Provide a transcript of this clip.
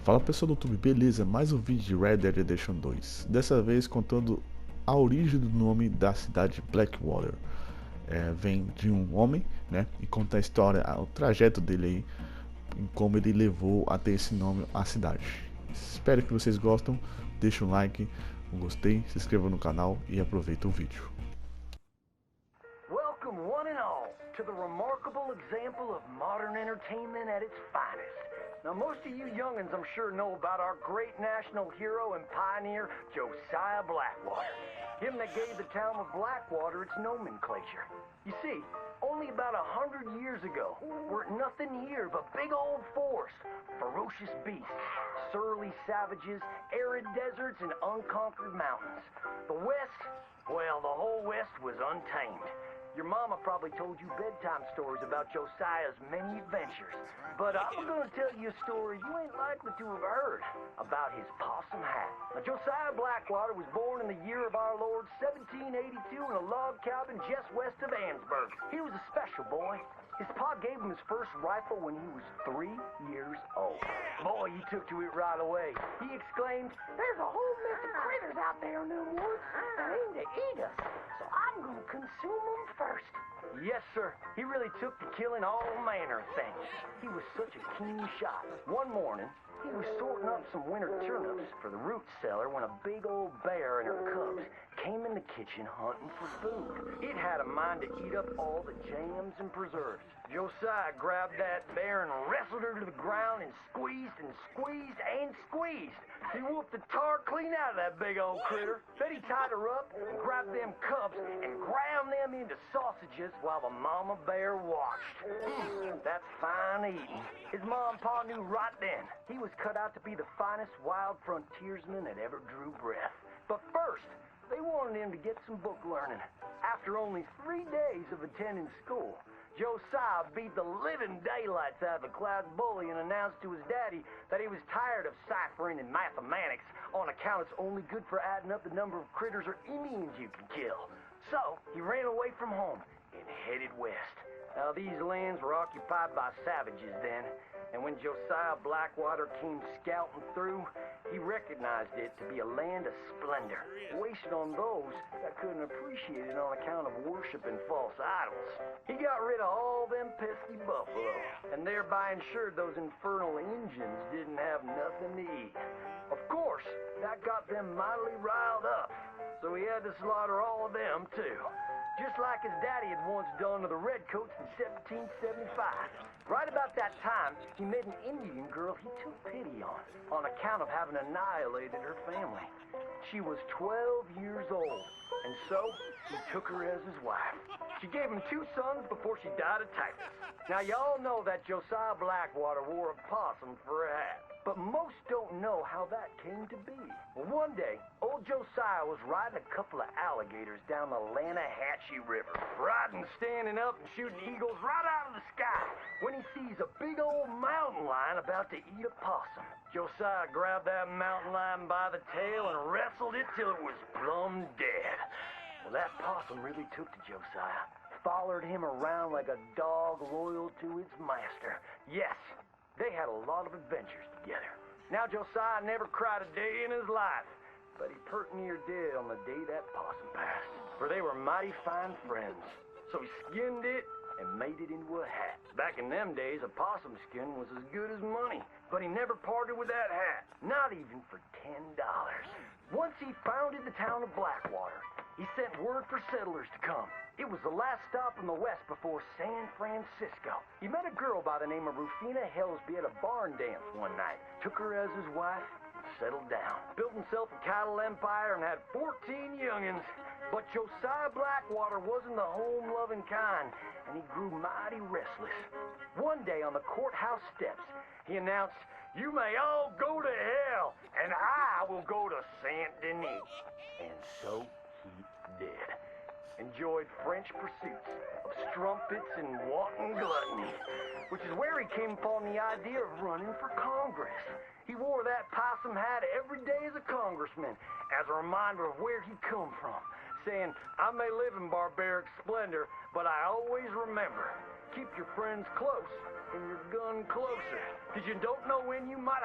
Fala pessoal do YouTube, beleza? Mais um vídeo de Red Dead Redemption 2. Dessa vez contando a origem do nome da cidade Blackwater. Vem de um homem, né? E conta a história, o trajeto dele aí, em como ele levou até esse nome à cidade. Espero que vocês gostem, deixe um like, um gostei, se inscreva no canal e aproveita o vídeo. Welcome one and all to the remarkable example of modern entertainment at its finest. Now, most of you youngins, I'm sure, know about our great national hero and pioneer, Josiah Blackwater. Him that gave the town of Blackwater its nomenclature. You see, only about 100 years ago, weren't nothing here but big old forests, ferocious beasts, surly savages, arid deserts, and unconquered mountains. The West, well, the whole West was untamed. Your mama probably told you bedtime stories about Josiah's many adventures. But I'm gonna tell you a story you ain't likely to have heard about his possum hat. Now, Josiah Blackwater was born in the year of our Lord 1782 in a log cabin just west of Ansburg. He was a special boy. His pa gave him his first rifle when he was 3 years old. Boy, he took to it right away. He exclaimed, "There's a whole mess of critters out there in them woods that aim to eat us, so I'm gonna consume them first." Yes, sir. He really took to killing all manner of things. He was such a keen shot. One morning, he was sorting up some winter turnips for the root cellar when a big old bear and her cubs came in the kitchen hunting for food. It had a mind to eat up all the jams and preserves. Josiah grabbed that bear and wrestled her to the ground and squeezed and squeezed and squeezed. He whooped the tar clean out of that big old critter. Then he tied her up and grabbed them cubs and ground them into sausages while the mama bear watched. That's fine eating. His mom and pa knew right then he was cut out to be the finest wild frontiersman that ever drew breath. But first, they wanted him to get some book learning. After only 3 days of attending school, Josiah beat the living daylights out of the class bully and announced to his daddy that he was tired of ciphering and mathematics on account it's only good for adding up the number of critters or Indians you can kill. So he ran away from home and headed west. Now, these lands were occupied by savages then, and when Josiah Blackwater came scouting through, he recognized it to be a land of splendor, wasted on those that couldn't appreciate it on account of worshiping false idols. He got rid of all them pesky buffalo, and thereby ensured those infernal Injuns didn't have nothing to eat. Of course, that got them mightily riled up, so he had to slaughter all of them too. Just like his daddy had once done to the Redcoats in 1775. Right about that time, he met an Indian girl he took pity on account of having annihilated her family. She was 12 years old, and so he took her as his wife. She gave him 2 sons before she died of typhus. Now, y'all know that Josiah Blackwater wore a possum for a hat. But most don't know how that came to be. Well, one day, old Josiah was riding a couple of alligators down the Lanahatchee River. Riding, standing up, and shooting eagles right out of the sky when he sees a big old mountain lion about to eat a possum. Josiah grabbed that mountain lion by the tail and wrestled it till it was plumb dead. Well, that possum really took to Josiah. Followed him around like a dog loyal to its master. Yes, they had a lot of adventures together. Now, Josiah never cried a day in his life, but he pert near dead on the day that possum passed, for they were mighty fine friends. So he skinned it and made it into a hat. Back in them days, a possum skin was as good as money, but he never parted with that hat, not even for $10. Once he founded the town of Blackwater, he sent word for settlers to come. It was the last stop in the west before San Francisco. He met a girl by the name of Rufina Helsby at a barn dance one night, took her as his wife, and settled down. Built himself a cattle empire and had 14 youngins. But Josiah Blackwater wasn't the home-loving kind, and he grew mighty restless. One day on the courthouse steps, he announced, "You may all go to hell, and I will go to Saint Denis." And so he did. Enjoyed French pursuits of strumpets and wanton gluttony, which is where he came upon the idea of running for Congress. He wore that possum hat every day as a congressman, as a reminder of where he come from, saying, "I may live in barbaric splendor, but I always remember, keep your friends close and your gun closer, because you don't know when you might